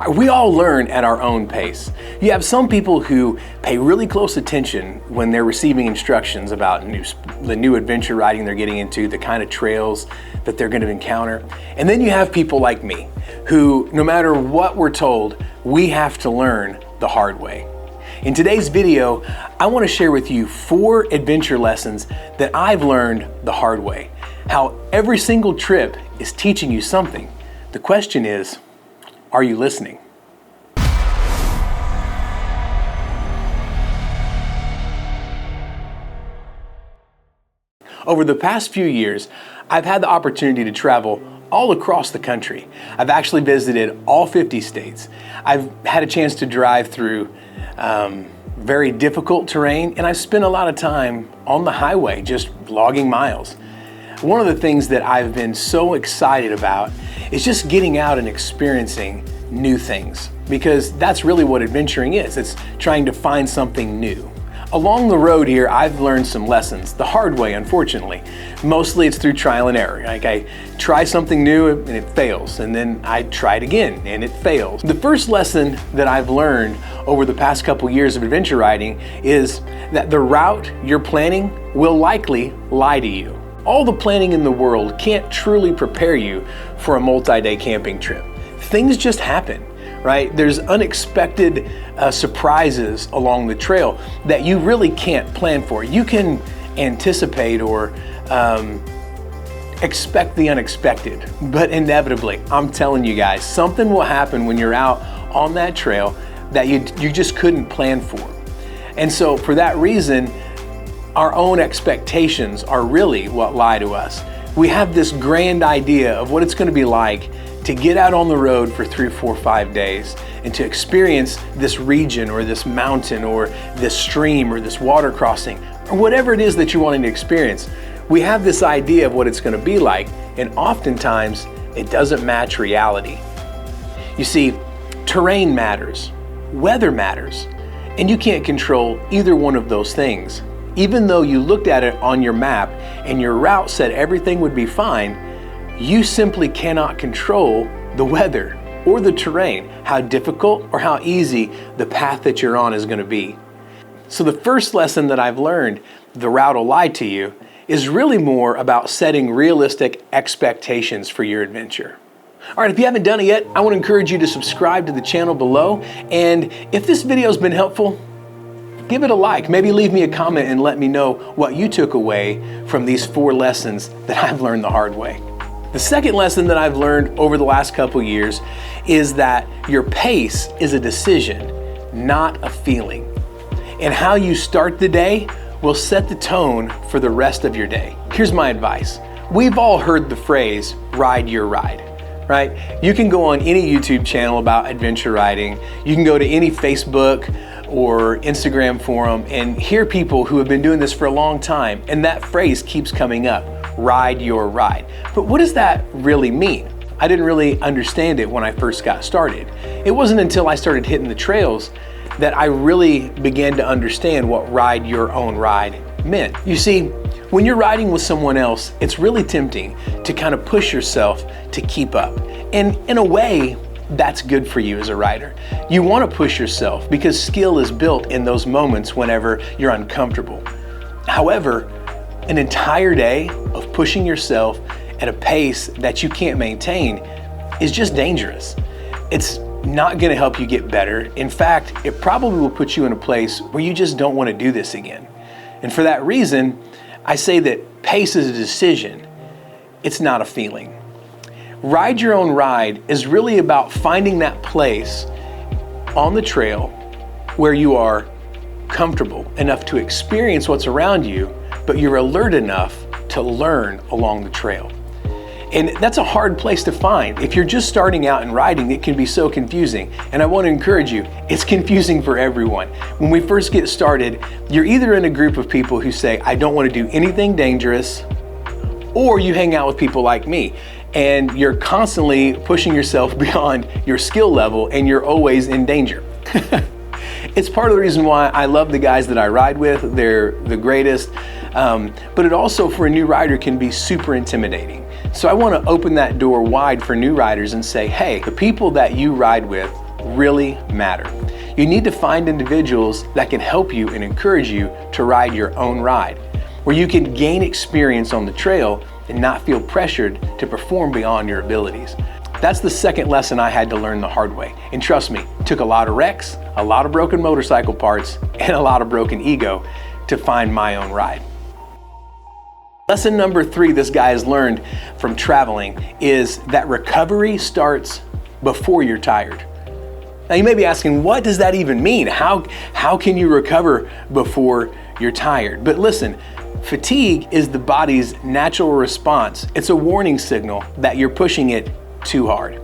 We all learn at our own pace. You have some people who pay really close attention when they're receiving instructions about the new adventure riding they're getting into, the kind of trails that they're going to encounter. And then you have people like me who, no matter what we're told, we have to learn the hard way. In today's video, I want to share with you 4 adventure lessons that I've learned the hard way. How every single trip is teaching you something. The question is, are you listening? Over the past few years, I've had the opportunity to travel all across the country. I've actually visited all 50 states. I've had a chance to drive through very difficult terrain, and I've spent a lot of time on the highway just logging miles. One of the things that I've been so excited about is just getting out and experiencing new things, because that's really what adventuring is. It's trying to find something new. Along the road here, I've learned some lessons the hard way, unfortunately. Mostly it's through trial and error. Like, I try something new and it fails, and then I try it again and it fails. The first lesson that I've learned over the past couple years of adventure riding is that the route you're planning will likely lie to you. All the planning in the world can't truly prepare you for a multi-day camping trip. Things just happen, right? There's unexpected surprises along the trail that you really can't plan for. You can anticipate or expect the unexpected, but inevitably, I'm telling you guys, something will happen when you're out on that trail that you just couldn't plan for. And so for that reason, our own expectations are really what lie to us. We have this grand idea of what it's going to be like to get out on the road for 3, 4, 5 days and to experience this region or this mountain or this stream or this water crossing or whatever it is that you're wanting to experience. We have this idea of what it's going to be like, and oftentimes it doesn't match reality. You see, terrain matters, weather matters, and you can't control either one of those things. Even though you looked at it on your map and your route said everything would be fine, you simply cannot control the weather or the terrain, how difficult or how easy the path that you're on is going to be. So the first lesson that I've learned, the route will lie to you, is really more about setting realistic expectations for your adventure. All right, if you haven't done it yet, I want to encourage you to subscribe to the channel below. And if this video has been helpful, give it a like. Maybe leave me a comment and let me know what you took away from these 4 lessons that I've learned the hard way. The second lesson that I've learned over the last couple years is that your pace is a decision, not a feeling. And how you start the day will set the tone for the rest of your day. Here's my advice. We've all heard the phrase, ride your ride, right? You can go on any YouTube channel about adventure riding. You can go to any Facebook or Instagram forum and hear people who have been doing this for a long time, and that phrase keeps coming up, ride your ride. But what does that really mean? I didn't really understand it when I first got started. It wasn't until I started hitting the trails that I really began to understand what ride your own ride meant. You see, when you're riding with someone else, it's really tempting to kind of push yourself to keep up. And in a way, that's good for you as a rider. You want to push yourself because skill is built in those moments whenever you're uncomfortable. However, an entire day of pushing yourself at a pace that you can't maintain is just dangerous. It's not going to help you get better. In fact, it probably will put you in a place where you just don't want to do this again. And for that reason, I say that pace is a decision. It's not a feeling. Ride your own ride is really about finding that place on the trail where you are comfortable enough to experience what's around you, but you're alert enough to learn along the trail. And that's a hard place to find. If you're just starting out in riding, it can be so confusing. And I want to encourage you, it's confusing for everyone. When we first get started, you're either in a group of people who say, I don't want to do anything dangerous, or you hang out with people like me and you're constantly pushing yourself beyond your skill level and you're always in danger. It's part of the reason why I love the guys that I ride with. They're the greatest. But it also, for a new rider, can be super intimidating. So I want to open that door wide for new riders and say, hey, the people that you ride with really matter. You need to find individuals that can help you and encourage you to ride your own ride, where you can gain experience on the trail and not feel pressured to perform beyond your abilities. That's the second lesson I had to learn the hard way. And trust me, it took a lot of wrecks, a lot of broken motorcycle parts, and a lot of broken ego to find my own ride. Lesson number 3 this guy has learned from traveling is that recovery starts before you're tired. Now you may be asking, what does that even mean? How can you recover before you're tired? But listen, fatigue is the body's natural response. It's a warning signal that you're pushing it too hard.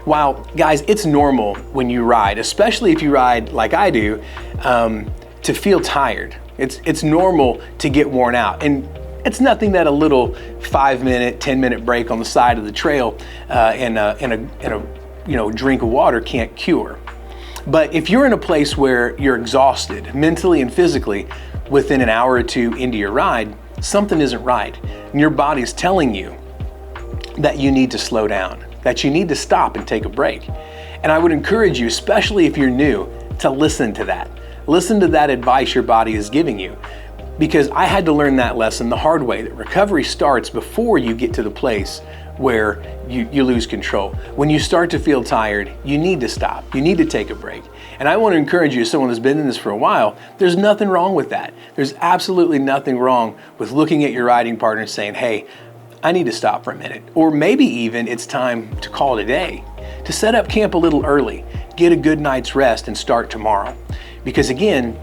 While guys, it's normal when you ride, especially if you ride like I do, to feel tired. It's normal to get worn out. And it's nothing that a little 5-minute, 10-minute break on the side of the trail and a drink of water can't cure. But if you're in a place where you're exhausted mentally and physically within an hour or two into your ride, something isn't right. And your body's telling you that you need to slow down, that you need to stop and take a break. And I would encourage you, especially if you're new, to listen to that. Listen to that advice your body is giving you. Because I had to learn that lesson the hard way, that recovery starts before you get to the place where you lose control. When you start to feel tired, you need to stop. You need to take a break. And I want to encourage you, as someone who's been in this for a while, there's nothing wrong with that. There's absolutely nothing wrong with looking at your riding partner and saying, hey, I need to stop for a minute. Or maybe even it's time to call it a day, to set up camp a little early, get a good night's rest and start tomorrow. Because again,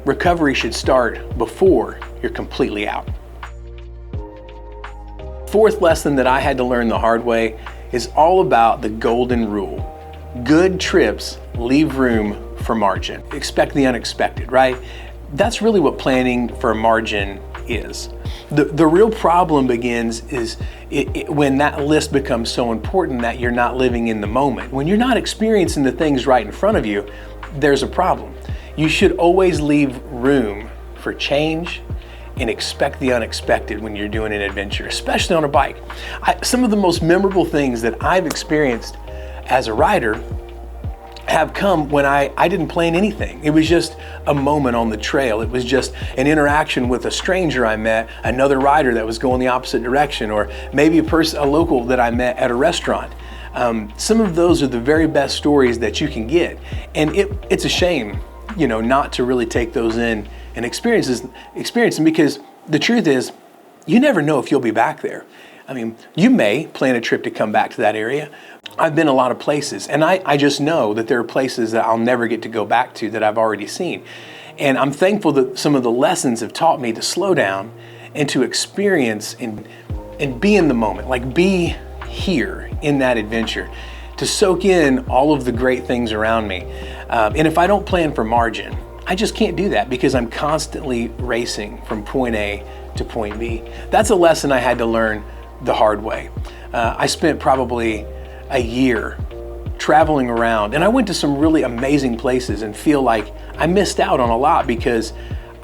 recovery should start before you're completely out. Fourth lesson that I had to learn the hard way is all about the golden rule. Good trips leave room for margin. Expect the unexpected, right? That's really what planning for a margin is. The real problem begins when that list becomes so important that you're not living in the moment. When you're not experiencing the things right in front of you, there's a problem. You should always leave room for change and expect the unexpected when you're doing an adventure, especially on a bike. Some of the most memorable things that I've experienced as a rider have come when I didn't plan anything. It was just a moment on the trail. It was just an interaction with a stranger I met, another rider that was going the opposite direction, or maybe a local that I met at a restaurant. Some of those are the very best stories that you can get. And it's a shame, not to really take those in and experience them, because the truth is, you never know if you'll be back there. I mean, you may plan a trip to come back to that area. I've been a lot of places, and I just know that there are places that I'll never get to go back to that I've already seen. And I'm thankful that some of the lessons have taught me to slow down and to experience and be in the moment, like be here in that adventure, to soak in all of the great things around me. And if I don't plan for margin, I just can't do that because I'm constantly racing from point A to point B. That's a lesson I had to learn the hard way. I spent probably a year traveling around, and I went to some really amazing places and feel like I missed out on a lot because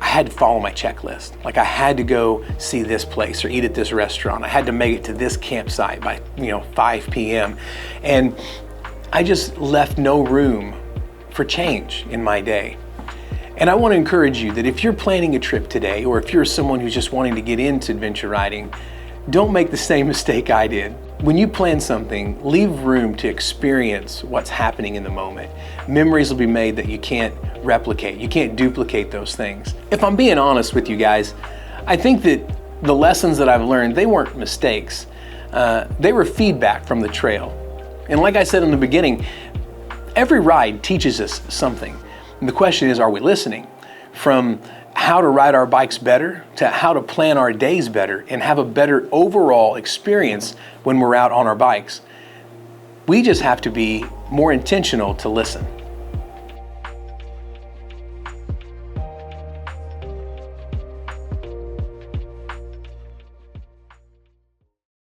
I had to follow my checklist. Like I had to go see this place or eat at this restaurant. I had to make it to this campsite by 5 p.m. And I just left no room for change in my day. And I want to encourage you that if you're planning a trip today, or if you're someone who's just wanting to get into adventure riding, don't make the same mistake I did. When you plan something, leave room to experience what's happening in the moment. Memories will be made that you can't replicate. You can't duplicate those things. If I'm being honest with you guys, I think that the lessons that I've learned, they weren't mistakes. They were feedback from the trail. And like I said in the beginning, every ride teaches us something. And the question is, are we listening? From how to ride our bikes better to how to plan our days better and have a better overall experience when we're out on our bikes. We just have to be more intentional to listen.